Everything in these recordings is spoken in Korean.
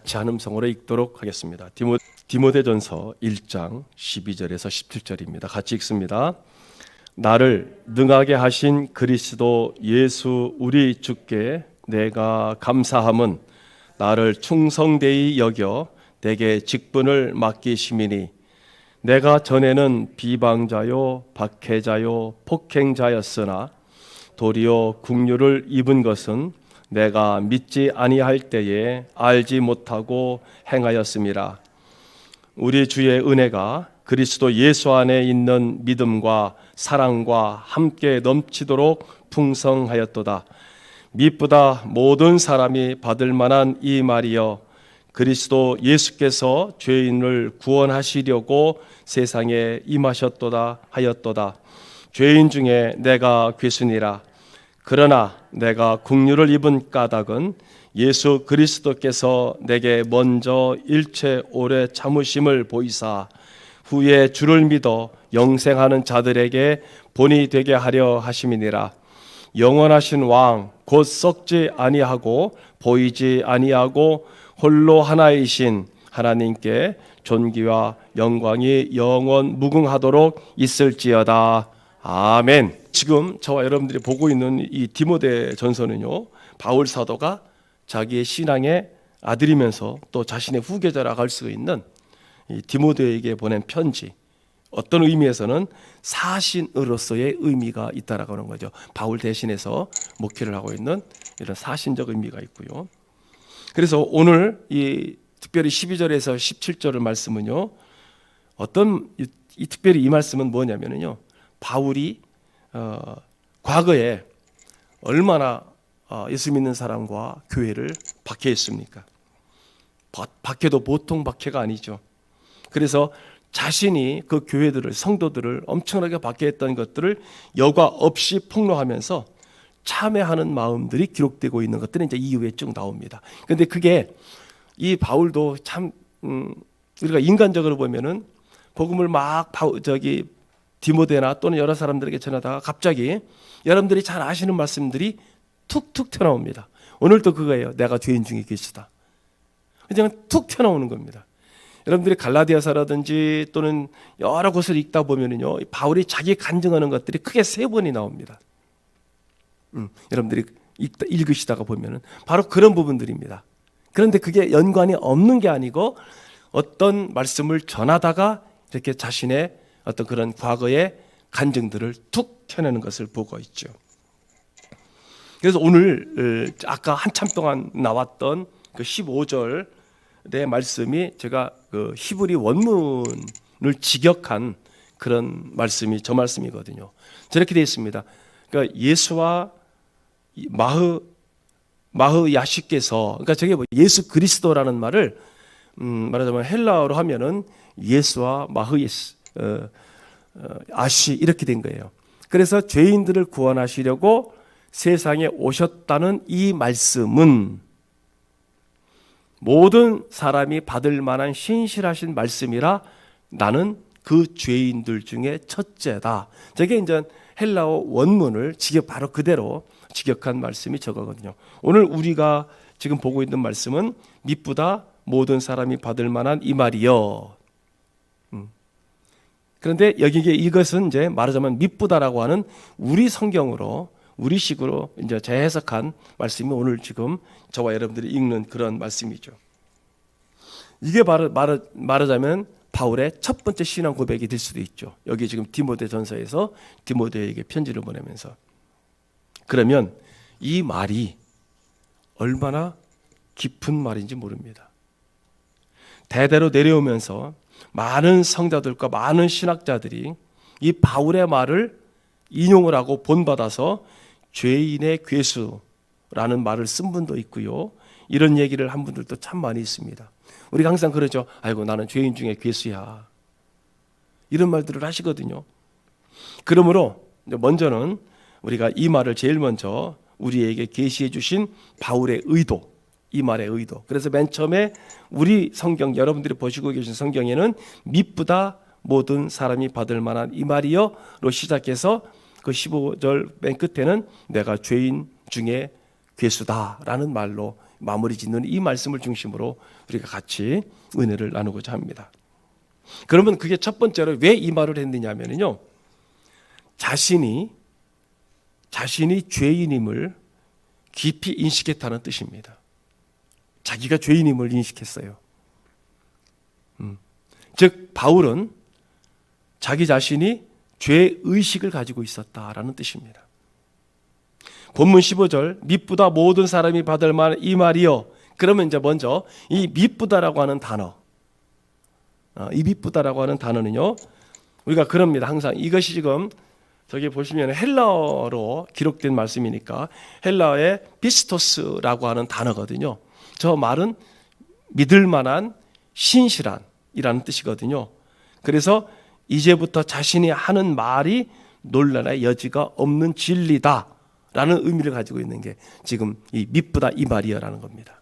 같이 한음성으로 읽도록 하겠습니다. 디모데전서 1장 12절에서 17절입니다. 같이 읽습니다. 나를 능하게 하신 그리스도 예수 우리 주께 내가 감사함은 나를 충성되이 여겨 내게 직분을 맡기심이니 내가 전에는 비방자요 박해자요 폭행자였으나 도리어 긍휼을 입은 것은 내가 믿지 아니할 때에 알지 못하고 행하였음이라. 우리 주의 은혜가 그리스도 예수 안에 있는 믿음과 사랑과 함께 넘치도록 풍성하였도다. 미쁘다 모든 사람이 받을 만한 이 말이여, 그리스도 예수께서 죄인을 구원하시려고 세상에 임하셨도다 하였도다. 죄인 중에 내가 괴순이라. 그러나 내가 긍휼을 입은 까닭은 예수 그리스도께서 내게 먼저 일체 오래 참으심을 보이사 후에 주를 믿어 영생하는 자들에게 본이 되게 하려 하심이니라. 영원하신 왕 곧 썩지 아니하고 보이지 아니하고 홀로 하나이신 하나님께 존귀와 영광이 영원 무궁하도록 있을지어다. 아멘. 지금 저와 여러분들이 보고 있는 이 디모데 전서는요, 바울 사도가 자기의 신앙의 아들이면서 또 자신의 후계자라고 할 수 있는 이 디모데에게 보낸 편지, 어떤 의미에서는 사신으로서의 의미가 있다라고 하는 거죠. 바울 대신해서 목회를 하고 있는 이런 사신적 의미가 있고요. 그래서 오늘 이 특별히 12절에서 17절의 말씀은요, 어떤 이 특별히 이 말씀은 뭐냐면요, 바울이 과거에 얼마나 예수 믿는 사람과 교회를 박해했습니까? 박해도 보통 박해가 아니죠. 그래서 자신이 그 교회들을, 성도들을 엄청나게 박해했던 것들을 여과 없이 폭로하면서 참회하는 마음들이 기록되고 있는 것들은 이제 이후에 쭉 나옵니다. 그런데 그게 이 바울도 참 우리가 인간적으로 보면은 복음을 막 디모데나 또는 여러 사람들에게 전하다가 갑자기 여러분들이 잘 아시는 말씀들이 툭툭 튀어나옵니다. 오늘도 그거예요. 내가 죄인 중에 계시다. 그냥 툭 튀어나오는 겁니다. 여러분들이 갈라디아서라든지 또는 여러 곳을 읽다 보면은요, 바울이 자기 간증하는 것들이 크게 3번이 나옵니다. 여러분들이 읽으시다가 보면은 바로 그런 부분들입니다. 그런데 그게 연관이 없는 게 아니고 어떤 말씀을 전하다가 이렇게 자신의 어떤 그런 과거의 간증들을 툭 펴내는 것을 보고 있죠. 그래서 오늘 아까 한참 동안 나왔던 그 15절의 말씀이 제가 그 히브리 원문을 직역한 그런 말씀이 저 말씀이거든요. 저렇게 되어 있습니다. 그러니까 예수와 마흐 야시께서, 그러니까 저게 뭐 예수 그리스도라는 말을 말하자면 헬라어로 하면은 예수와 마흐예스 아시 이렇게 된 거예요. 그래서 죄인들을 구원하시려고 세상에 오셨다는 이 말씀은 모든 사람이 받을 만한 신실하신 말씀이라 나는 그 죄인들 중에 첫째다. 저게 이제 헬라어 원문을 바로 그대로 직역한 말씀이 저거거든요. 오늘 우리가 지금 보고 있는 말씀은 미쁘다 모든 사람이 받을 만한 이 말이여. 그런데 여기에 이것은 이제 말하자면 미쁘다라고 하는 우리 성경으로 우리식으로 이제 재해석한 말씀이 오늘 지금 저와 여러분들이 읽는 그런 말씀이죠. 이게 말하자면 바울의 첫 번째 신앙 고백이 될 수도 있죠. 여기 지금 디모데전서에서 디모데에게 편지를 보내면서. 그러면 이 말이 얼마나 깊은 말인지 모릅니다. 대대로 내려오면서 많은 성자들과 많은 신학자들이 이 바울의 말을 인용을 하고 본받아서 죄인의 괴수라는 말을 쓴 분도 있고요. 이런 얘기를 한 분들도 참 많이 있습니다. 우리가 항상 그러죠. 아이고 나는 죄인 중에 괴수야. 이런 말들을 하시거든요. 그러므로 먼저는 우리가 이 말을 제일 먼저 우리에게 계시해 주신 바울의 의도, 이 말의 의도. 그래서 맨 처음에 우리 성경, 여러분들이 보시고 계신 성경에는 미쁘다 모든 사람이 받을 만한 이 말이여로 시작해서 그 15절 맨 끝에는 내가 죄인 중에 괴수다라는 말로 마무리 짓는 이 말씀을 중심으로 우리가 같이 은혜를 나누고자 합니다. 그러면 그게 첫 번째로 왜 이 말을 했느냐면요, 자신이 죄인임을 깊이 인식했다는 뜻입니다. 자기가 죄인임을 인식했어요. 즉 바울은 자기 자신이 죄의식을 가지고 있었다라는 뜻입니다. 본문 15절, 미쁘다 모든 사람이 받을 만한 이 말이요. 그러면 이제 먼저 이 미쁘다라고 하는 단어, 이 미쁘다라고 하는 단어는요, 우리가 그럽니다. 항상 이것이 지금 저기 보시면 헬라어로 기록된 말씀이니까 헬라어의 피스토스라고 하는 단어거든요. 저 말은 믿을 만한 신실한이라는 뜻이거든요. 그래서 이제부터 자신이 하는 말이 논란의 여지가 없는 진리다라는 의미를 가지고 있는 게 지금 이 미쁘다 이 말이야라는 겁니다.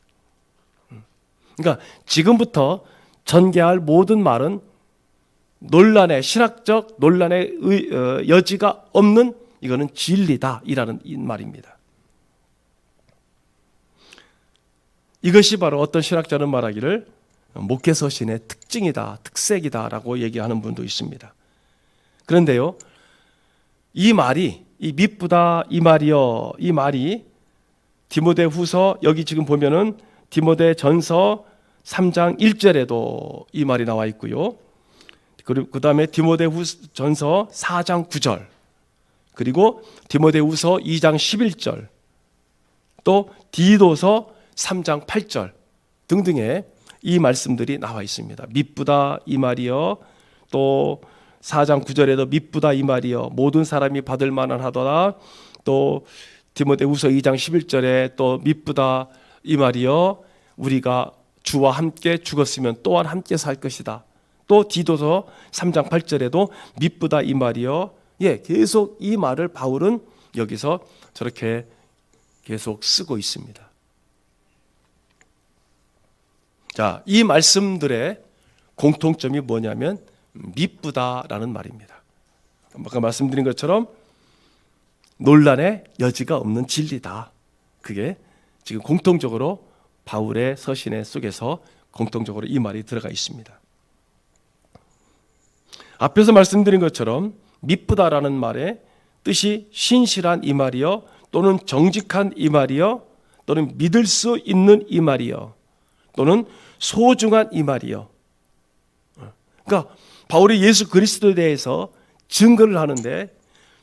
그러니까 지금부터 전개할 모든 말은 신학적 논란의 여지가 없는, 이거는 진리다이라는 말입니다. 이것이 바로 어떤 신학자는 말하기를 목회서신의 특징이다, 특색이다라고 얘기하는 분도 있습니다. 그런데요, 이 말이, 이 미쁘다 이 말이요, 이 말이 디모데후서, 여기 지금 보면은 디모데전서 3장 1절에도 이 말이 나와 있고요. 그리고 그 다음에 디모데전서 4장 9절, 그리고 디모데후서 2장 11절, 또 디도서 3장 8절 등등의 이 말씀들이 나와 있습니다. 미쁘다 이 말이여, 또 4장 9절에도 미쁘다 이 말이여, 모든 사람이 받을 만한 하더라, 또 디모데후서 2장 11절에 또 미쁘다 이 말이여, 우리가 주와 함께 죽었으면 또한 함께 살 것이다. 또 디도서 3장 8절에도 미쁘다 이 말이여. 계속 이 말을 바울은 여기서 저렇게 계속 쓰고 있습니다. 자, 이 말씀들의 공통점이 뭐냐면 미쁘다라는 말입니다. 아까 말씀드린 것처럼 논란의 여지가 없는 진리다. 그게 지금 공통적으로 바울의 서신의 속에서 공통적으로 이 말이 들어가 있습니다. 앞에서 말씀드린 것처럼 미쁘다라는 말의 뜻이 신실한 이 말이요, 또는 정직한 이 말이요, 또는 믿을 수 있는 이 말이요, 또는 소중한 이 말이요. 그러니까 바울이 예수 그리스도에 대해서 증거를 하는데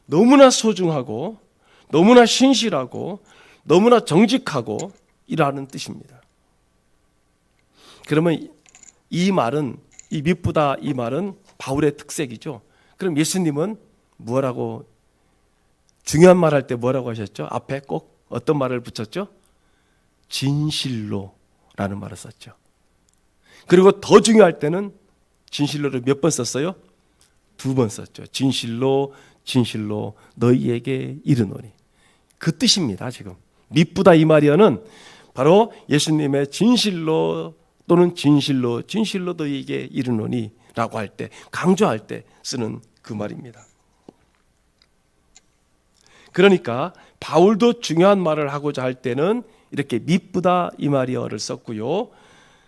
너무나 소중하고 너무나 신실하고 너무나 정직하고 이라는 뜻입니다. 그러면 이 말은, 이 미쁘다 이 말은 바울의 특색이죠. 그럼 예수님은 뭐라고, 중요한 말 할 때 뭐라고 하셨죠? 앞에 꼭 어떤 말을 붙였죠? 진실로라는 말을 썼죠. 그리고 더 중요할 때는 진실로를 몇 번 썼어요? 2번 썼죠. 진실로 진실로 너희에게 이르노니. 그 뜻입니다. 지금 미쁘다 이 말이여는 바로 예수님의 진실로 또는 진실로 너희에게 이르노니 라고 할 때, 강조할 때 쓰는 그 말입니다. 그러니까 바울도 중요한 말을 하고자 할 때는 이렇게 미쁘다 이 말이여를 썼고요.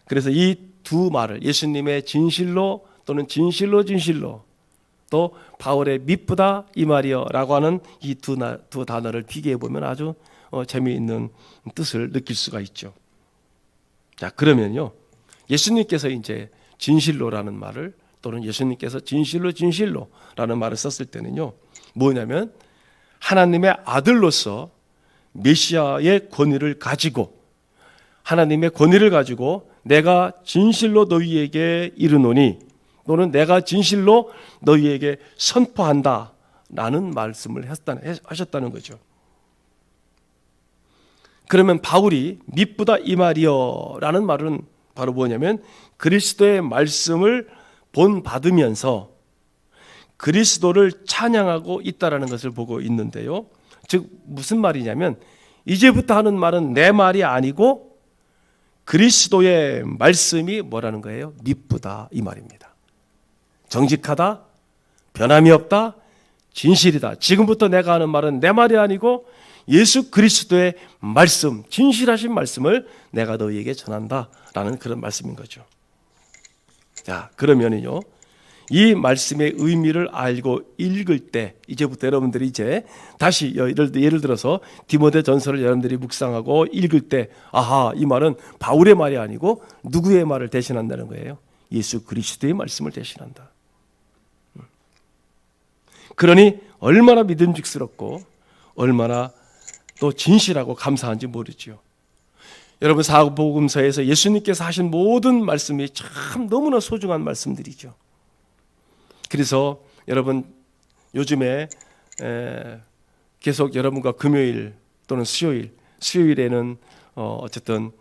그래서 이 두 말을, 예수님의 진실로 또는 진실로 또 바울의 미쁘다 이 말이여라고 하는 이 두 단어를 비교해 보면 아주 재미있는 뜻을 느낄 수가 있죠. 자, 그러면요, 예수님께서 이제 진실로라는 말을, 또는 예수님께서 진실로라는 말을 썼을 때는요, 뭐냐면 하나님의 아들로서 메시아의 권위를 가지고, 하나님의 권위를 가지고 내가 진실로 너희에게 이르노니, 또는 내가 진실로 너희에게 선포한다 라는 말씀을 하셨다는 거죠. 그러면 바울이 미쁘다 이 말이여 라는 말은 바로 뭐냐면 그리스도의 말씀을 본받으면서 그리스도를 찬양하고 있다라는 것을 보고 있는데요. 즉 무슨 말이냐면 이제부터 하는 말은 내 말이 아니고 그리스도의 말씀이 뭐라는 거예요? 미쁘다 이 말입니다. 정직하다, 변함이 없다, 진실이다. 지금부터 내가 하는 말은 내 말이 아니고 예수 그리스도의 말씀, 진실하신 말씀을 내가 너희에게 전한다라는 그런 말씀인 거죠. 자, 그러면은요, 이 말씀의 의미를 알고 읽을 때, 이제부터 여러분들이 이제 다시 예를 들어서 디모데 전서를 여러분들이 묵상하고 읽을 때, 아하, 이 말은 바울의 말이 아니고 누구의 말을 대신한다는 거예요? 예수 그리스도의 말씀을 대신한다. 그러니 얼마나 믿음직스럽고 얼마나 또 진실하고 감사한지 모르지요. 여러분, 사복음서에서 예수님께서 하신 모든 말씀이 참 너무나 소중한 말씀들이죠. 그래서 여러분, 요즘에 계속 여러분과 금요일 또는 수요일에는 어쨌든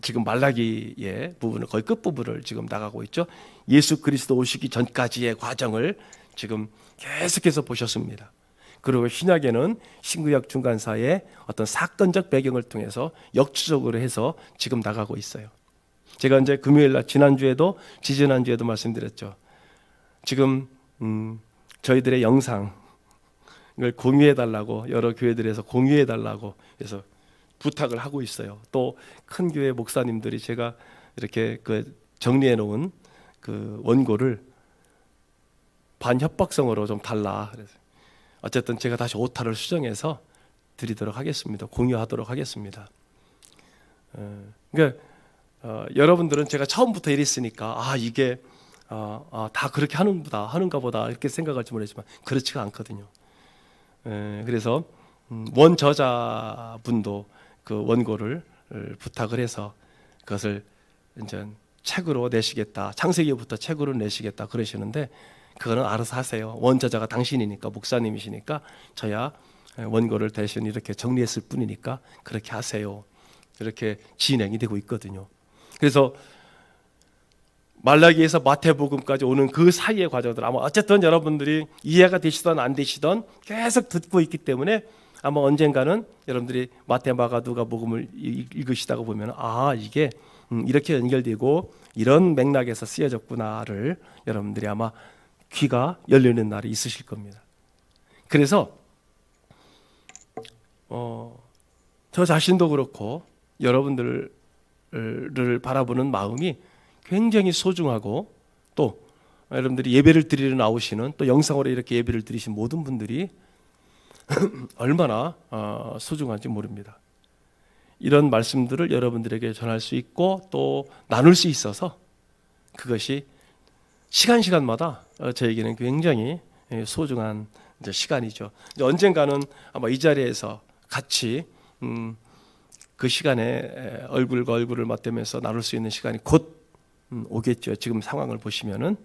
지금 말라기의 부분을 거의 끝부분을 지금 나가고 있죠. 예수 그리스도 오시기 전까지의 과정을 지금 계속해서 보셨습니다. 그리고 신약에는 신구약 중간사의 어떤 사건적 배경을 통해서 역추적으로 해서 지금 나가고 있어요. 제가 이제 금요일날 지난주에도 지지난주에도 말씀드렸죠. 지금 저희들의 영상을 공유해달라고 여러 교회들에서 공유해달라고 해서 부탁을 하고 있어요. 또 큰 교회 목사님들이 제가 이렇게 그 정리해 놓은 그 원고를 반협박성으로 좀 달라. 그래서 어쨌든 제가 다시 오타를 수정해서 드리도록 하겠습니다. 공유하도록 하겠습니다. 그러니까 여러분들은 제가 처음부터 이랬으니까 이게 다 그렇게 하는가 보다 이렇게 생각할지 모르지만 그렇지가 않거든요. 그래서 원저자분도 그 원고를 부탁을 해서 그것을 이제 책으로 내시겠다, 창세기부터 책으로 내시겠다 그러시는데 그거는 알아서 하세요. 원저자가 당신이니까, 목사님이시니까 저야 원고를 대신 이렇게 정리했을 뿐이니까 그렇게 하세요. 이렇게 진행이 되고 있거든요. 그래서 말라기에서 마태복음까지 오는 그 사이의 과정들, 아마 어쨌든 여러분들이 이해가 되시든 안 되시든 계속 듣고 있기 때문에 아마 언젠가는 여러분들이 마태, 마가, 누가복음을 읽으시다가 보면 이게 이렇게 연결되고 이런 맥락에서 쓰여졌구나를 여러분들이 아마 귀가 열리는 날이 있으실 겁니다. 그래서 저 자신도 그렇고 여러분들을 바라보는 마음이 굉장히 소중하고, 또 여러분들이 예배를 드리러 나오시는, 또 영상으로 이렇게 예배를 드리신 모든 분들이 얼마나 소중한지 모릅니다. 이런 말씀들을 여러분들에게 전할 수 있고 또 나눌 수 있어서 그것이 시간마다 저에게는 굉장히 소중한 시간이죠. 언젠가는 아마 이 자리에서 같이 그 시간에 얼굴과 얼굴을 맞대면서 나눌 수 있는 시간이 곧 오겠죠. 지금 상황을 보시면은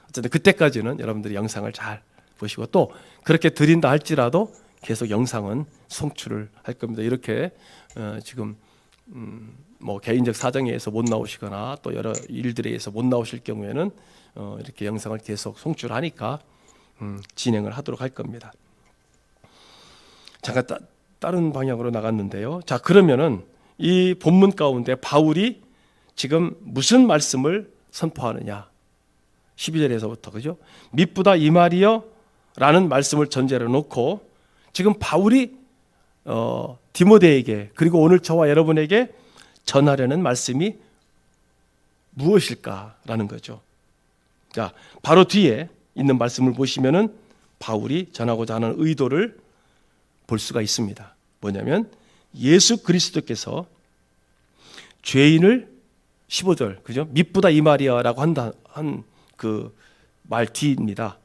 어쨌든 그때까지는 여러분들이 영상을 잘 보시고, 또 그렇게 드린다 할지라도 계속 영상은 송출을 할 겁니다. 이렇게 지금 뭐 개인적 사정에 의해서 못 나오시거나 또 여러 일들에 의해서 못 나오실 경우에는 이렇게 영상을 계속 송출하니까 진행을 하도록 할 겁니다. 잠깐 다른 방향으로 나갔는데요. 자, 그러면은 이 본문 가운데 바울이 지금 무슨 말씀을 선포하느냐? 12절에서부터, 그죠? 미쁘다 이 말이여 라는 말씀을 전제로 놓고 지금 바울이 디모데에게, 그리고 오늘 저와 여러분에게 전하려는 말씀이 무엇일까라는 거죠. 자, 바로 뒤에 있는 말씀을 보시면은 바울이 전하고자 하는 의도를 볼 수가 있습니다. 뭐냐면 예수 그리스도께서 죄인을, 15절, 그죠? 미쁘다 이 말이야라고 한 그 말 뒤입니다.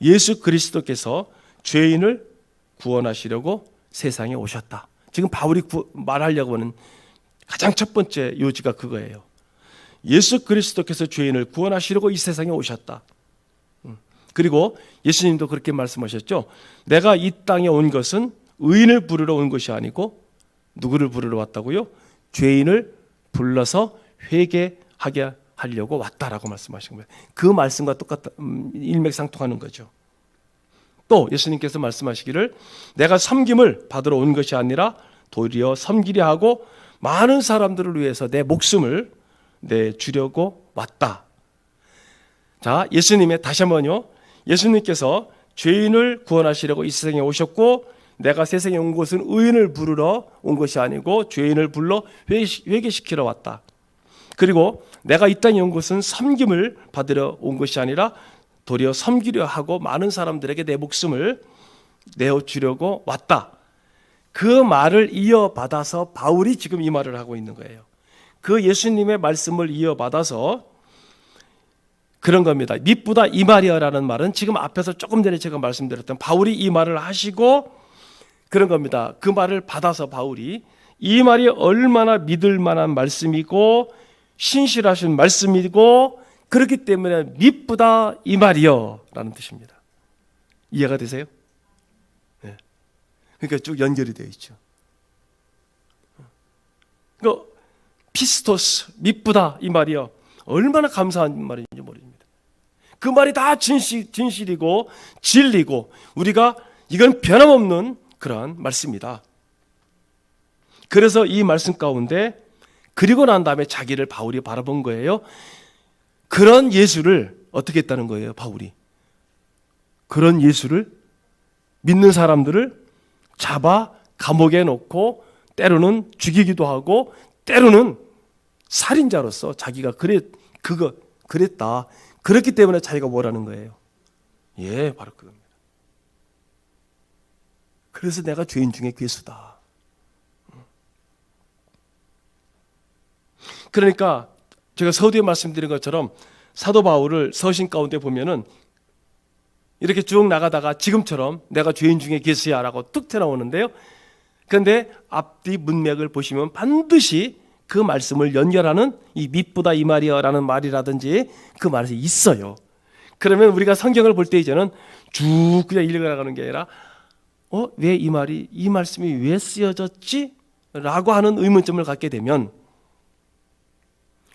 예수 그리스도께서 죄인을 구원하시려고 세상에 오셨다. 지금 바울이 말하려고 하는 가장 첫 번째 요지가 그거예요. 예수 그리스도께서 죄인을 구원하시려고 이 세상에 오셨다. 그리고 예수님도 그렇게 말씀하셨죠. 내가 이 땅에 온 것은 의인을 부르러 온 것이 아니고 누구를 부르러 왔다고요? 죄인을 불러서 회개하게 하려고 왔다라고 말씀하신 거예요. 그 말씀과 똑같다, 일맥상통하는 거죠. 또 예수님께서 말씀하시기를 내가 섬김을 받으러 온 것이 아니라 도리어 섬기려 하고 많은 사람들을 위해서 내 목숨을 내주려고 왔다. 자, 예수님의, 다시 한번요, 예수님께서 죄인을 구원하시려고 이 세상에 오셨고 내가 세상에 온 것은 의인을 부르러 온 것이 아니고 죄인을 불러 회개시키러 왔다. 그리고 내가 이 땅에 온 것은 섬김을 받으러 온 것이 아니라 도리어 섬기려 하고 많은 사람들에게 내 목숨을 내어주려고 왔다. 그 말을 이어받아서 바울이 지금 이 말을 하고 있는 거예요. 그 예수님의 말씀을 이어받아서 그런 겁니다. 미쁘다 이 말이야라는 말은 지금 앞에서 조금 전에 제가 말씀드렸던 바울이 이 말을 하시고 그런 겁니다. 그 말을 받아서 바울이 이 말이 얼마나 믿을 만한 말씀이고 신실하신 말씀이고 그렇기 때문에 미쁘다 이 말이요 라는 뜻입니다. 이해가 되세요? 네. 그러니까 쭉 연결이 되어 있죠. 그러니까 피스토스 미쁘다 이 말이요 얼마나 감사한 말인지 모릅니다. 그 말이 다 진실이고 진리고 우리가 이건 변함없는 그러한 말씀이다. 그래서 이 말씀 가운데 그리고 난 다음에 자기를 바울이 바라본 거예요. 그런 예수를 어떻게 했다는 거예요, 바울이? 그런 예수를 믿는 사람들을 잡아 감옥에 놓고 때로는 죽이기도 하고 때로는 살인자로서 자기가 그랬다. 그렇기 때문에 자기가 뭐라는 거예요? 예, 바로 그겁니다. 그래서 내가 죄인 중에 괴수다. 그러니까 제가 서두에 말씀드린 것처럼 사도 바울을 서신 가운데 보면은 이렇게 쭉 나가다가 지금처럼 내가 죄인 중에 괴수야라고 뚝 튀어나오는데요. 그런데 앞뒤 문맥을 보시면 반드시 그 말씀을 연결하는 이 미쁘다 이 말이여라는 말이라든지 그 말이 있어요. 그러면 우리가 성경을 볼 때 이제는 쭉 그냥 읽어나가는 게 아니라 왜 이 말씀이 왜 쓰여졌지? 라고 하는 의문점을 갖게 되면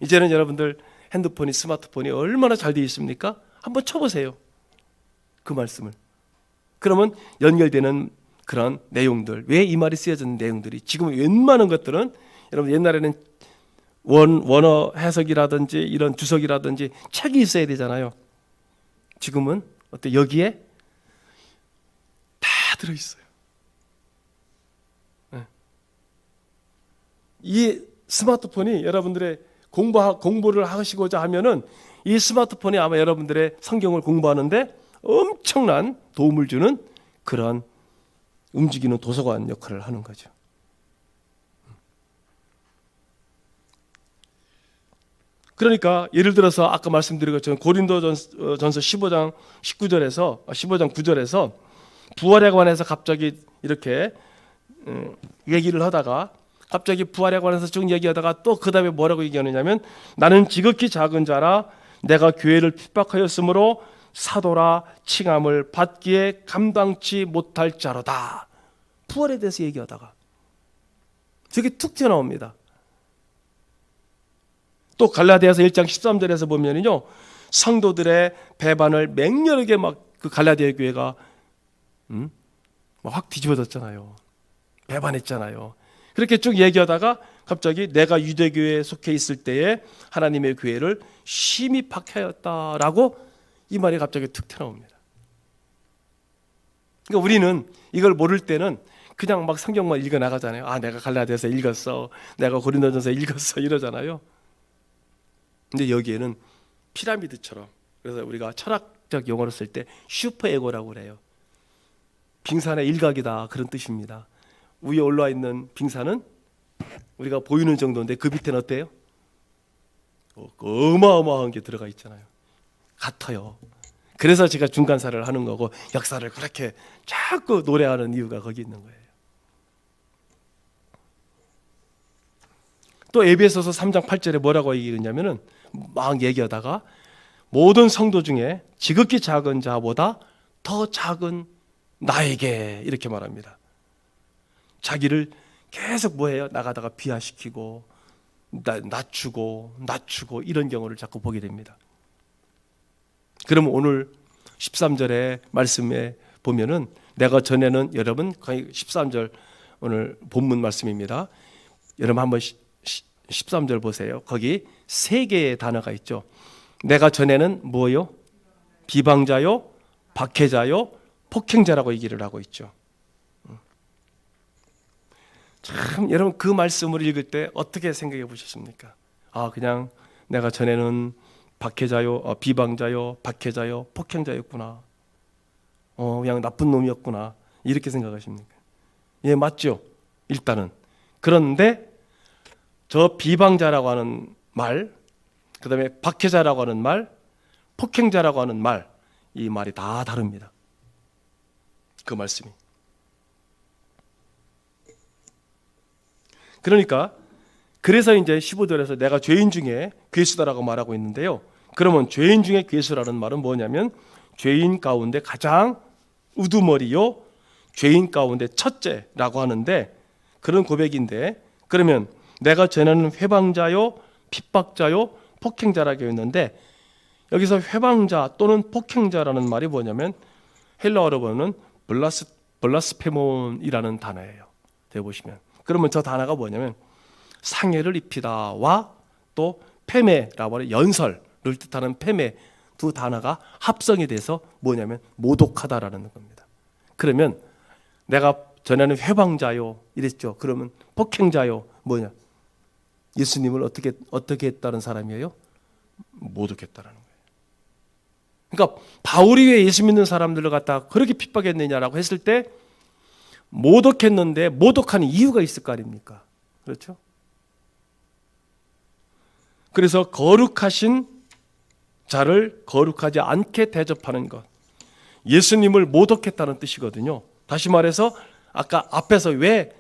이제는 여러분들 핸드폰이 스마트폰이 얼마나 잘 되어 있습니까? 한번 쳐보세요. 그 말씀을. 그러면 연결되는 그런 내용들, 왜 이 말이 쓰여진 내용들이 지금 웬만한 것들은 여러분 옛날에는 원어 해석이라든지 이런 주석이라든지 책이 있어야 되잖아요. 지금은 어때? 여기에 다 들어있어요. 네. 이 스마트폰이 여러분들의 공부를 하시고자 하면은 이 스마트폰이 아마 여러분들의 성경을 공부하는데 엄청난 도움을 주는 그런 움직이는 도서관 역할을 하는 거죠. 그러니까 예를 들어서 아까 말씀드린 것처럼 고린도전서 15장 9절에서 부활에 관해서 갑자기 이렇게 얘기를 하다가 갑자기 부활에 관해서 쭉 얘기하다가 또 그 다음에 뭐라고 얘기하느냐면 나는 지극히 작은 자라 내가 교회를 핍박하였으므로 사도라 칭함을 받기에 감당치 못할 자로다. 부활에 대해서 얘기하다가 저게 툭 튀어나옵니다. 또 갈라디아서 1장 13절에서 보면요 성도들의 배반을 맹렬하게 막 그 갈라디아 교회가 확 뒤집어졌잖아요. 배반했잖아요. 그렇게 쭉 얘기하다가 갑자기 내가 유대교회에 속해 있을 때에 하나님의 교회를 심히 박해하였다라고 이 말이 갑자기 툭 튀어나옵니다. 그러니까 우리는 이걸 모를 때는 그냥 막 성경만 읽어 나가잖아요. 아, 내가 갈라디아서 읽었어, 내가 고린도전서 읽었어 이러잖아요. 근데 여기에는 피라미드처럼, 그래서 우리가 철학적 용어로 쓸 때 슈퍼에고라고 그래요. 빙산의 일각이다 그런 뜻입니다. 위에 올라와 있는 빙산은 우리가 보이는 정도인데 그 밑에는 어때요? 어마어마한 게 들어가 있잖아요. 같아요. 그래서 제가 중간사를 하는 거고 역사를 그렇게 자꾸 노래하는 이유가 거기 있는 거예요. 또 에베소서 3장 8절에 뭐라고 얘기했냐면은 막 얘기하다가 모든 성도 중에 지극히 작은 자보다 더 작은 나에게 이렇게 말합니다. 자기를 계속 뭐해요? 나가다가 비하시키고 낮추고 이런 경우를 자꾸 보게 됩니다. 그러면 오늘 13절의 말씀에 보면은 내가 전에는 여러분 거의 13절 오늘 본문 말씀입니다. 여러분 한번 13절 보세요. 거기 세 개의 단어가 있죠. 내가 전에는 뭐요? 비방자요, 박해자요, 폭행자라고 얘기를 하고 있죠. 참 여러분 그 말씀을 읽을 때 어떻게 생각해 보셨습니까? 아, 그냥 내가 전에는 박해자요, 비방자요, 박해자요, 폭행자였구나. 그냥 나쁜 놈이었구나. 이렇게 생각하십니까? 예, 맞죠? 일단은. 그런데 저 비방자라고 하는 말, 그 다음에 박해자라고 하는 말, 폭행자라고 하는 말, 이 말이 다 다릅니다. 그 말씀이. 그러니까 그래서 이제 15절에서 내가 죄인 중에 괴수다라고 말하고 있는데요. 그러면 죄인 중에 괴수라는 말은 뭐냐면 죄인 가운데 가장 우두머리요, 죄인 가운데 첫째라고 하는데 그런 고백인데, 그러면 내가 전하는 회방자요, 핍박자요, 폭행자라고 했는데 여기서 회방자 또는 폭행자라는 말이 뭐냐면 헬라어로 보면 블라스페몬이라는 단어예요. 되어 보시면. 그러면 저 단어가 뭐냐면 상해를 입히다와 또 패매라고 하는 연설을 뜻하는 패매, 두 단어가 합성이 돼서 뭐냐면 모독하다라는 겁니다. 그러면 내가 전에는 회방자요 이랬죠. 그러면 폭행자요 뭐냐? 예수님을 어떻게 했다는 사람이에요? 모독했다라는 거예요. 그러니까 바울이 왜 예수 믿는 사람들을 갖다가 그렇게 핍박했느냐라고 했을 때 모독했는데 모독하는 이유가 있을 거 아닙니까? 그렇죠? 그래서 거룩하신 자를 거룩하지 않게 대접하는 것, 예수님을 모독했다는 뜻이거든요. 다시 말해서 아까 앞에서 왜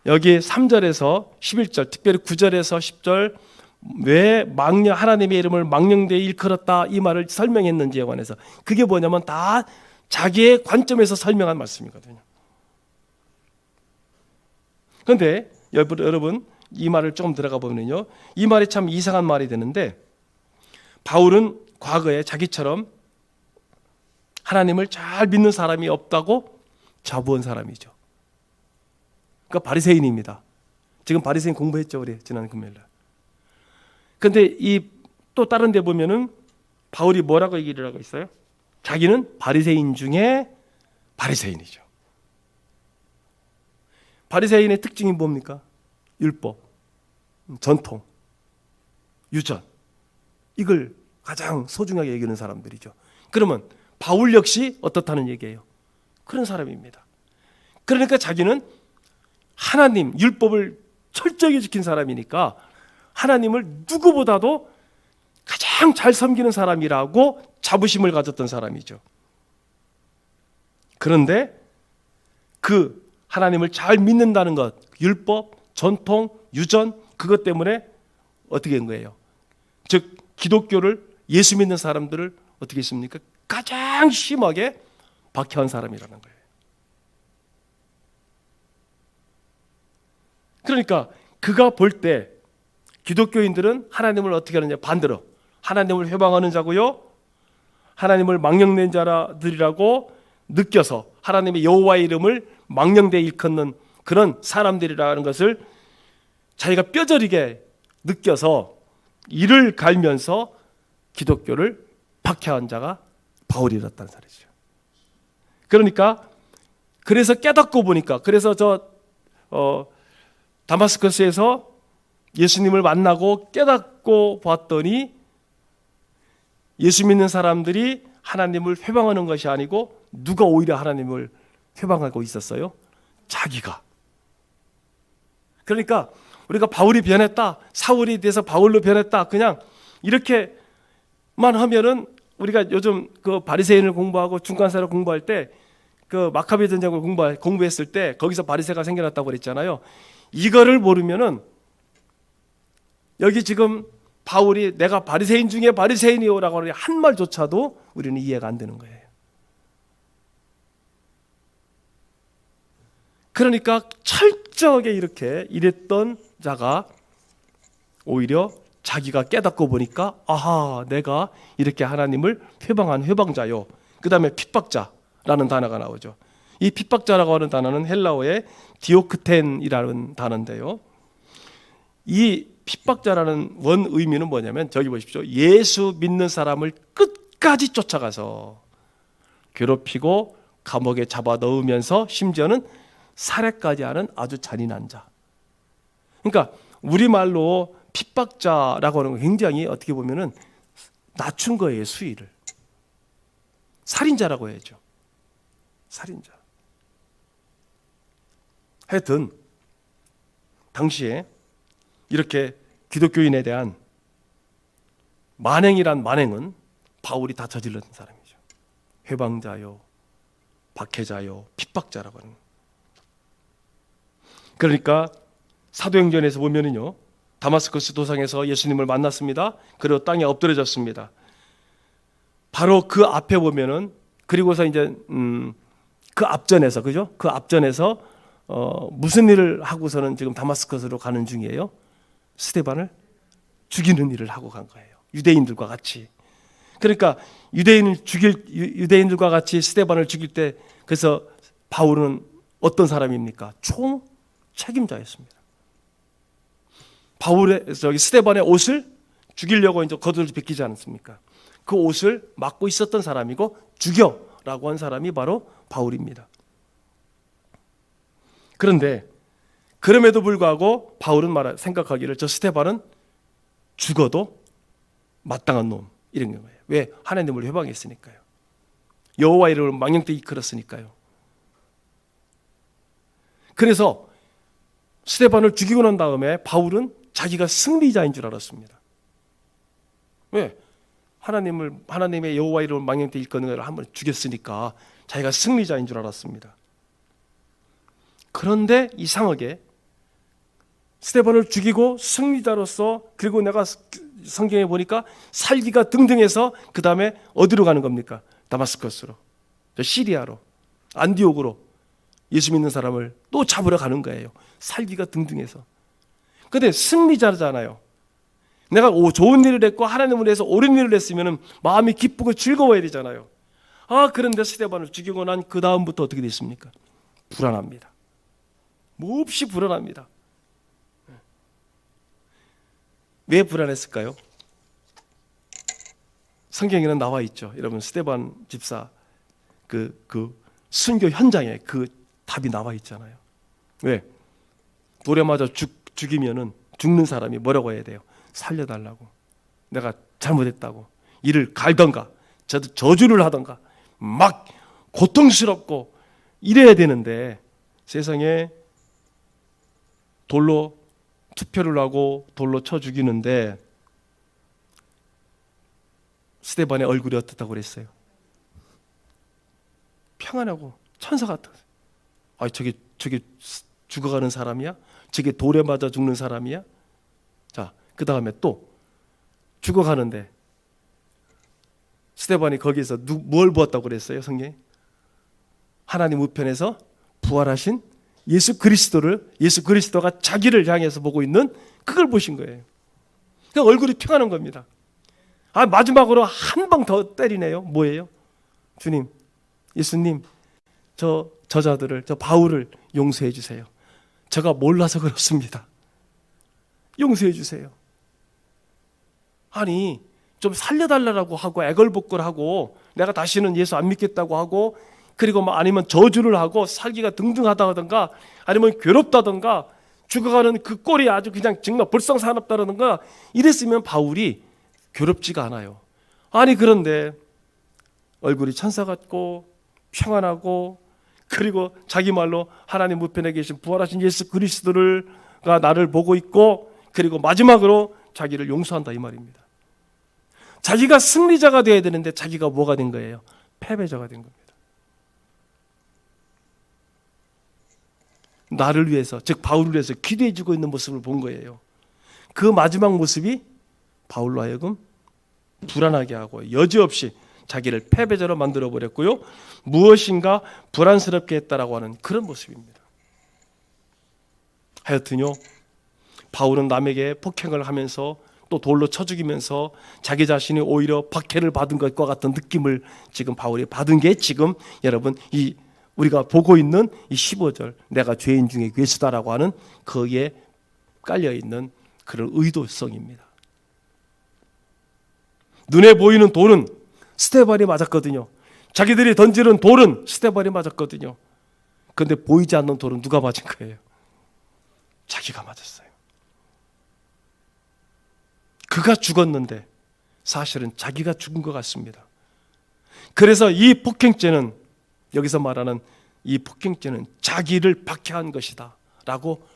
여기 3절에서 11절, 특별히 9절에서 10절 왜 하나님의 이름을 망령되이 일컬었다 이 말을 설명했는지에 관해서, 그게 뭐냐면 다 자기의 관점에서 설명한 말씀이거든요. 그런데 여러분 이 말을 조금 들어가 보면요, 이 말이 참 이상한 말이 되는데, 바울은 과거에 자기처럼 하나님을 잘 믿는 사람이 없다고 자부한 사람이죠. 그러니까 바리새인입니다. 지금 바리새인 공부했죠, 우리 지난 금요일 날. 근데 이 또 다른 데 보면은 바울이 뭐라고 얘기를 하고 있어요? 자기는 바리새인 중에 바리새인이죠. 바리새인의 특징이 뭡니까? 율법, 전통, 유전, 이걸 가장 소중하게 여기는 사람들이죠. 그러면 바울 역시 어떻다는 얘기예요? 그런 사람입니다. 그러니까 자기는 하나님 율법을 철저하게 지킨 사람이니까 하나님을 누구보다도 가장 잘 섬기는 사람이라고 자부심을 가졌던 사람이죠. 그런데 그 하나님을 잘 믿는다는 것, 율법, 전통, 유전, 그것 때문에 어떻게 한 거예요? 즉 기독교를, 예수 믿는 사람들을 어떻게 했습니까? 가장 심하게 박해한 사람이라는 거예요. 그러니까 그가 볼 때 기독교인들은 하나님을 어떻게 하느냐, 반대로 하나님을 회방하는 자고요, 하나님을 망령된 자들이라고 느껴서 하나님의 여호와의 이름을 망령되이 일컫는 그런 사람들이라는 것을 자기가 뼈저리게 느껴서 이를 갈면서 기독교를 박해한 자가 바울이었다는 사실이죠. 그러니까 그래서 깨닫고 보니까, 그래서 다마스커스에서 예수님을 만나고 깨닫고 봤더니 예수 믿는 사람들이 하나님을 회방하는 것이 아니고 누가 오히려 하나님을 회방하고 있었어요? 자기가. 그러니까 우리가 바울이 변했다, 사울이 돼서 바울로 변했다, 그냥 이렇게만 하면은, 우리가 요즘 그 바리새인을 공부하고 중간사를 공부할 때 그 마카비 전쟁을 공부했을 때 거기서 바리새가 생겨났다고 그랬잖아요. 이거를 모르면은 여기 지금 바울이 내가 바리새인 중에 바리새인이요라고 하는 한 말조차도 우리는 이해가 안 되는 거예요. 그러니까 철저하게 이렇게 일했던 자가 오히려 자기가 깨닫고 보니까, 아하, 내가 이렇게 하나님을 회방한 회방자요. 그 다음에 핍박자라는 단어가 나오죠. 이 핍박자라고 하는 단어는 헬라어의 디오크텐이라는 단어인데요, 이 핍박자라는 원 의미는 뭐냐면, 저기 보십시오. 예수 믿는 사람을 끝까지 쫓아가서 괴롭히고 감옥에 잡아 넣으면서 심지어는 살해까지 하는 아주 잔인한 자, 그러니까 우리말로 핍박자라고 하는 건 굉장히 어떻게 보면은 낮춘 거예요, 수위를. 살인자라고 해야죠. 살인자. 하여튼 당시에 이렇게 기독교인에 대한 만행이란 만행은 바울이 다 저질렀던 사람이죠. 회방자요, 박해자요, 핍박자라고 하는. 그러니까 사도행전에서 보면은요, 다마스커스 도상에서 예수님을 만났습니다. 그리고 땅에 엎드려졌습니다. 바로 그 앞에 보면은, 그리고서 이제 그 앞전에서, 그죠? 그 앞전에서 무슨 일을 하고서는 지금 다마스커스로 가는 중이에요? 스데반을 죽이는 일을 하고 간 거예요. 유대인들과 같이. 그러니까 유대인들과 같이 스데반을 죽일 때, 그래서 바울은 어떤 사람입니까? 총 책임자였습니다. 스데반의 옷을 죽이려고 이제 겉옷을 벗기지 않았습니까? 그 옷을 막고 있었던 사람이고 죽여라고 한 사람이 바로 바울입니다. 그런데 그럼에도 불구하고 바울은 생각하기를 저 스데반은 죽어도 마땅한 놈, 이런 거예요. 왜? 하나님을 회방했으니까요. 여호와 이름을 망령되이 이끌었으니까요. 그래서 스데반을 죽이고 난 다음에 바울은 자기가 승리자인 줄 알았습니다. 왜? 하나님의 여호와 이름을 망령되이 일컫는 것을 한번 죽였으니까 자기가 승리자인 줄 알았습니다. 그런데 이상하게 스데반을 죽이고 승리자로서, 그리고 내가 성경에 보니까 살기가 등등해서 그 다음에 어디로 가는 겁니까? 다마스커스로, 시리아로, 안디옥으로 예수 믿는 사람을 또 잡으러 가는 거예요. 살기가 등등해서. 그런데 승리자잖아요. 내가 좋은 일을 했고 하나님을 위해서 옳은 일을 했으면 마음이 기쁘고 즐거워야 되잖아요. 그런데 스데반을 죽이고 난 그 다음부터 어떻게 됐습니까? 불안합니다. 몹시 불안합니다. 왜 불안했을까요? 성경에는 나와 있죠. 여러분, 스데반 집사 그 순교 현장에 그 답이 나와 있잖아요. 왜? 돌에 맞아 죽이면은 죽는 사람이 뭐라고 해야 돼요? 살려달라고. 내가 잘못했다고. 이를 갈던가 저주를 하던가 막 고통스럽고 이래야 되는데, 세상에 돌로 투표를 하고 돌로 쳐 죽이는데 스데반의 얼굴이 어떻다고 그랬어요? 평안하고 천사 같았어요. 저게 죽어가는 사람이야? 저게 돌에 맞아 죽는 사람이야? 자, 그 다음에 또 죽어가는데 스데반이 거기에서 뭘 보았다고 그랬어요, 성경에? 하나님 우편에서 부활하신 예수 그리스도가 자기를 향해서 보고 있는 그걸 보신 거예요. 그러니까 얼굴이 평안한 겁니다. 마지막으로 한 방 더 때리네요. 뭐예요? 주님, 예수님, 저 저자들을, 저 바울을 용서해 주세요. 제가 몰라서 그렇습니다. 용서해 주세요. 좀 살려달라고 하고 애걸복걸하고 내가 다시는 예수 안 믿겠다고 하고, 그리고 아니면 저주를 하고 살기가 등등하다든가 아니면 괴롭다든가 죽어가는 그 꼴이 아주 그냥 정말 불쌍사납다든가 이랬으면 바울이 괴롭지가 않아요. 그런데 얼굴이 천사 같고 평안하고, 그리고 자기 말로 하나님 우편에 계신 부활하신 예수 그리스도가 나를 보고 있고, 그리고 마지막으로 자기를 용서한다 이 말입니다. 자기가 승리자가 되어야 되는데 자기가 뭐가 된 거예요? 패배자가 된 겁니다. 나를 위해서, 즉 바울을 위해서 기도해 주고 있는 모습을 본 거예요. 그 마지막 모습이 바울로 하여금 불안하게 하고 여지없이 자기를 패배자로 만들어 버렸고요, 무엇인가 불안스럽게 했다라고 하는 그런 모습입니다. 하여튼요, 바울은 남에게 폭행을 하면서 또 돌로 쳐 죽이면서 자기 자신이 오히려 박해를 받은 것과 같은 느낌을 지금 바울이 받은 게 지금 여러분 우리가 보고 있는 이 15절, 내가 죄인 중에 괴수다라고 하는 거기에 깔려있는 그런 의도성입니다. 눈에 보이는 돌은 스데반이 맞았거든요. 자기들이 던지는 돌은 스데반이 맞았거든요. 그런데 보이지 않는 돌은 누가 맞은 거예요? 자기가 맞았어요. 그가 죽었는데 사실은 자기가 죽은 것 같습니다. 그래서 이 폭행죄는, 여기서 말하는 이 폭행죄는 자기를 박해한 것이다 라고,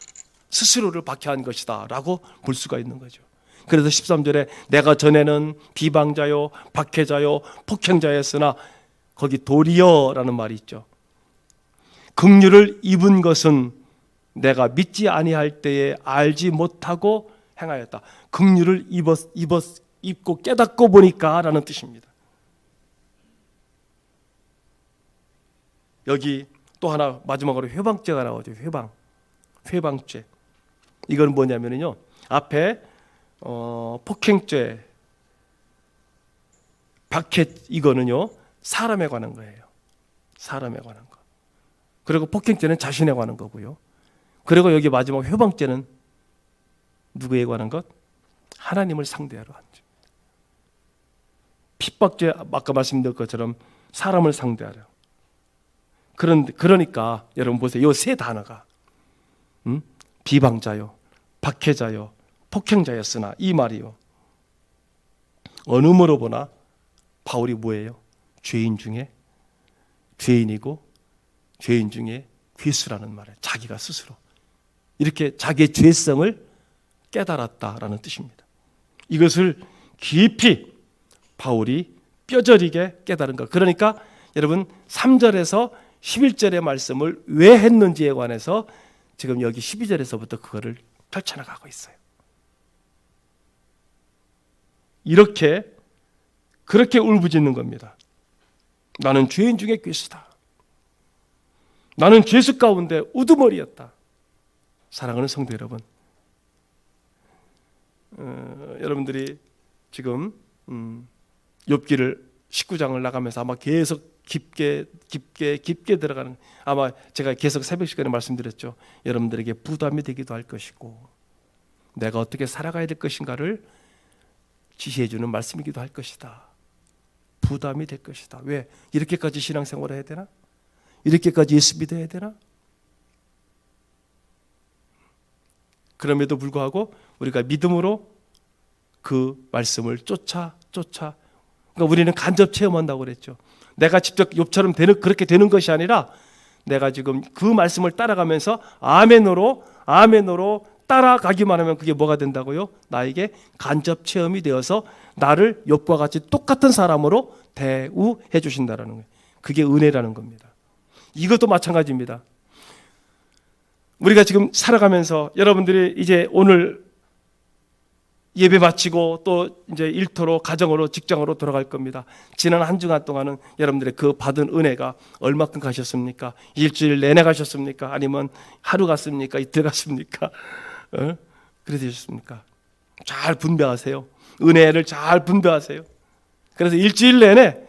스스로를 박해한 것이다 라고 볼 수가 있는 거죠. 그래서 13절에 내가 전에는 비방자요 박해자요 폭행자였으나, 거기 도리어라는 말이 있죠. 긍휼을 입은 것은 내가 믿지 아니할 때에 알지 못하고 행하였다. 긍휼을 입고 깨닫고 보니까 라는 뜻입니다. 여기 또 하나 마지막으로 회방죄가 나오죠. 회방죄. 이건 뭐냐면요, 앞에 폭행죄, 박해, 이거는요 사람에 관한 거예요. 사람에 관한 거. 그리고 폭행죄는 자신에 관한 거고요. 그리고 여기 마지막 회방죄는 누구에 관한 것? 하나님을 상대하러 한 죄. 핍박죄, 아까 말씀드린 것처럼 사람을 상대하려. 그러니까 여러분 보세요. 이 세 단어가 비방자요, 박해자요, 폭행자였으나, 이 말이요, 어느 으로 보나 바울이 뭐예요? 죄인 중에 죄인이고 죄인 중에 괴수라는 말이에요. 자기가 스스로 이렇게 자기의 죄성을 깨달았다라는 뜻입니다. 이것을 깊이 바울이 뼈저리게 깨달은 것. 그러니까 여러분 3절에서 11절의 말씀을 왜 했는지에 관해서 지금 여기 12절에서부터 그거를 펼쳐나가고 있어요. 그렇게 울부짖는 겁니다. 나는 죄인 중에 괴수다. 나는 죄수 가운데 우두머리였다. 사랑하는 성도 여러분, 여러분들이 지금 욥기를 19장을 나가면서 아마 계속 깊게 들어가는, 아마 제가 계속 새벽 시간에 말씀드렸죠. 여러분들에게 부담이 되기도 할 것이고, 내가 어떻게 살아가야 될 것인가를 지시해 주는 말씀이기도 할 것이다. 부담이 될 것이다. 왜? 이렇게까지 신앙생활을 해야 되나? 이렇게까지 예수 믿어야 되나? 그럼에도 불구하고 우리가 믿음으로 그 말씀을 쫓아 그러니까 우리는 간접 체험한다고 그랬죠. 내가 직접 욥처럼 그렇게 되는 것이 아니라 내가 지금 그 말씀을 따라가면서 아멘으로 따라가기만 하면 그게 뭐가 된다고요? 나에게 간접 체험이 되어서 나를 욥과 같이 똑같은 사람으로 대우해 주신다는 거예요. 그게 은혜라는 겁니다. 이것도 마찬가지입니다. 우리가 지금 살아가면서 여러분들이 이제 오늘 예배 마치고 또 이제 일터로, 가정으로, 직장으로 돌아갈 겁니다. 지난 한 주간 동안은 여러분들의 그 받은 은혜가 얼마큼 가셨습니까? 일주일 내내 가셨습니까? 아니면 하루 갔습니까? 이틀 갔습니까? 그래 되셨습니까? 잘 분배하세요. 은혜를 잘 분배하세요. 그래서 일주일 내내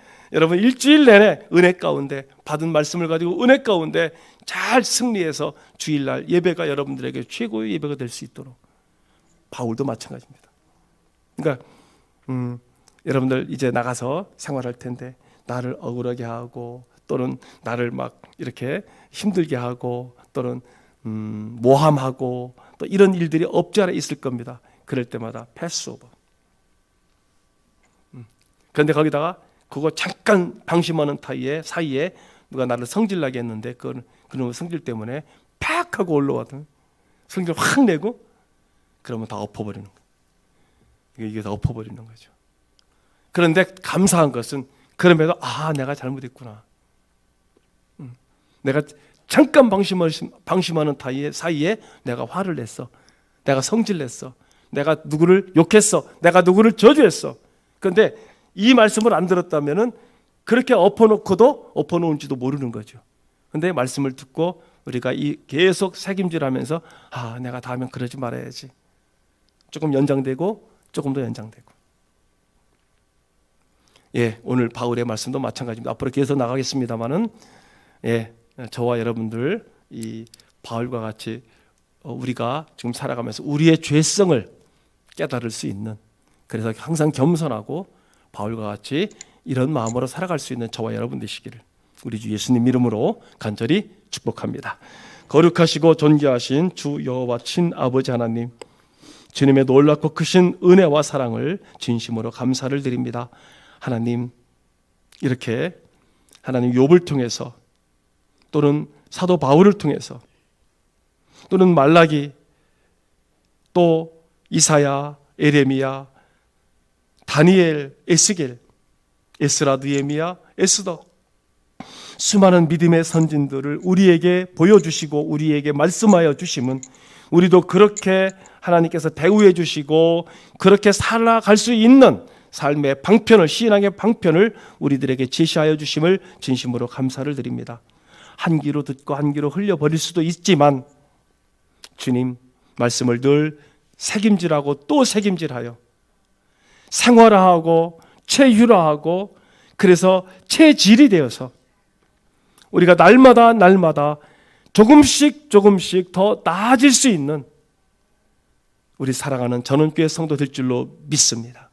은혜 가운데 받은 말씀을 가지고 은혜 가운데 잘 승리해서 주일날 예배가 여러분들에게 최고의 예배가 될 수 있도록. 바울도 마찬가지입니다. 그러니까 여러분들 이제 나가서 생활할 텐데 나를 억울하게 하고, 또는 나를 막 이렇게 힘들게 하고, 또는 모함하고, 또 이런 일들이 없지 않아 있을 겁니다. 그럴 때마다 패스오버. 그런데 거기다가 그거 잠깐 방심하는 사이에 누가 나를 성질나게 했는데 그놈의 성질 때문에 팍 하고 올라와도 성질 확 내고, 그러면 다 엎어버리는 거예요. 이게 다 엎어버리는 거죠. 그런데 감사한 것은 그럼에도 내가 잘못했구나. 내가 잠깐 방심하는 사이에 내가 화를 냈어. 내가 성질냈어. 내가 누구를 욕했어. 내가 누구를 저주했어. 그런데 이 말씀을 안 들었다면은 그렇게 엎어놓고도 엎어놓은지도 모르는 거죠. 그런데 말씀을 듣고 우리가 계속 책임질하면서 내가 다음엔 그러지 말아야지. 조금 연장되고 조금 더 연장되고. 오늘 바울의 말씀도 마찬가지입니다. 앞으로 계속 나가겠습니다만은 저와 여러분들 이 바울과 같이 우리가 지금 살아가면서 우리의 죄성을 깨달을 수 있는, 그래서 항상 겸손하고 바울과 같이 이런 마음으로 살아갈 수 있는 저와 여러분 되시기를 우리 주 예수님 이름으로 간절히 축복합니다. 거룩하시고 존귀하신 주 여호와 친아버지 하나님, 주님의 놀랍고 크신 은혜와 사랑을 진심으로 감사를 드립니다. 하나님, 이렇게 하나님 욥을 통해서 또는 사도 바울을 통해서 또는 말라기 또 이사야, 에레미야, 다니엘, 에스겔, 에스라, 느헤미야, 에스더 수많은 믿음의 선진들을 우리에게 보여주시고 우리에게 말씀하여 주심은 우리도 그렇게 하나님께서 대우해 주시고 그렇게 살아갈 수 있는 삶의 방편을, 신앙의 방편을 우리들에게 제시하여 주심을 진심으로 감사를 드립니다. 한 귀로 듣고 한 귀로 흘려버릴 수도 있지만 주님 말씀을 늘 새김질하고 또 새김질하여 생활화하고 체휴화하고 그래서 체질이 되어서 우리가 날마다 조금씩 더 나아질 수 있는 우리 사랑하는 전원교회 성도 될 줄로 믿습니다.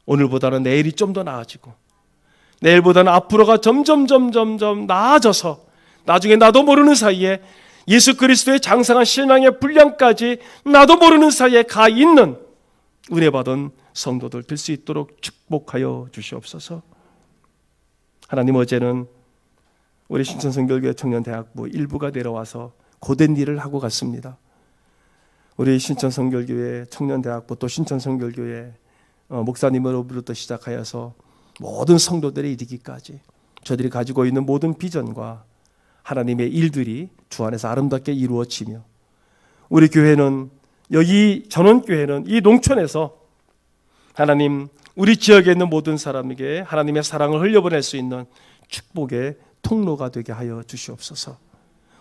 오늘보다는 내일이 좀 더 나아지고 내일보다는 앞으로가 점점 나아져서 나중에 나도 모르는 사이에 예수 그리스도의 장성한 신앙의 분량까지 나도 모르는 사이에 가 있는 은혜 받은 성도들 될 수 있도록 축복하여 주시옵소서. 하나님, 어제는 우리 신천성결교회 청년대학부 일부가 내려와서 고된 일을 하고 갔습니다. 우리 신천성결교회 청년대학부 또 신천성결교회 목사님으로부터 시작하여서 모든 성도들의 이르기까지 저들이 가지고 있는 모든 비전과 하나님의 일들이 주 안에서 아름답게 이루어지며 우리 교회는 여기 전원교회는 이 농촌에서 하나님 우리 지역에 있는 모든 사람에게 하나님의 사랑을 흘려보낼 수 있는 축복의 통로가 되게 하여 주시옵소서.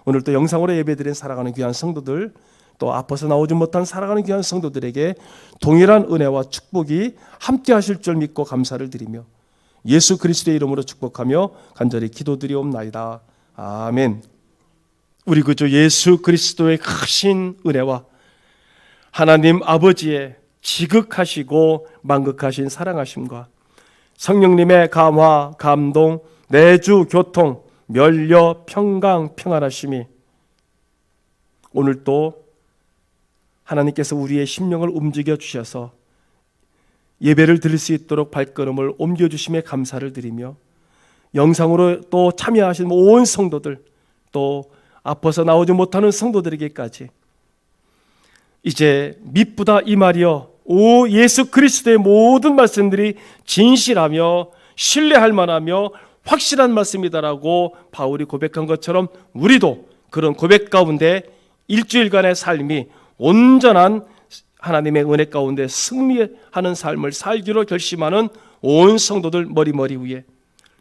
오늘 또 영상으로 예배드린 사랑하는 귀한 성도들 또 앞서서 나오지 못한 사랑하는 귀한 성도들에게 동일한 은혜와 축복이 함께 하실 줄 믿고 감사를 드리며 예수 그리스도의 이름으로 축복하며 간절히 기도드리옵나이다. 아멘. 우리 구주 예수 그리스도의 크신 은혜와 하나님 아버지의 지극하시고 만극하신 사랑하심과 성령님의 감화, 감동, 내주, 교통, 멸려, 평강, 평안하심이 오늘 또 하나님께서 우리의 심령을 움직여 주셔서 예배를 드릴 수 있도록 발걸음을 옮겨주심에 감사를 드리며 영상으로 또 참여하신 온 성도들 또 앞서서 나오지 못하는 성도들에게까지 이제 미쁘다 이 말이여 오 예수 그리스도의 모든 말씀들이 진실하며 신뢰할 만하며 확실한 말씀이다라고 바울이 고백한 것처럼 우리도 그런 고백 가운데 일주일간의 삶이 온전한 하나님의 은혜 가운데 승리하는 삶을 살기로 결심하는 온 성도들 머리 위에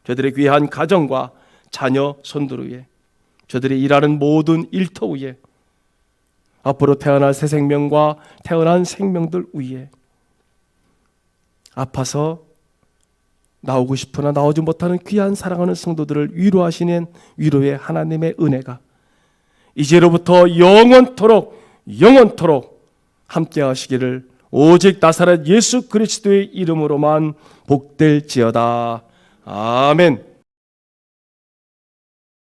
저들의 귀한 가정과 자녀 손들 위에 저들이 일하는 모든 일터 위에 앞으로 태어날 새 생명과 태어난 생명들 위에 아파서 나오고 싶으나 나오지 못하는 귀한 사랑하는 성도들을 위로하시는 위로의 하나님의 은혜가 이제로부터 영원토록 함께 하시기를 오직 나사렛 예수 그리스도의 이름으로만 복될지어다. 아멘.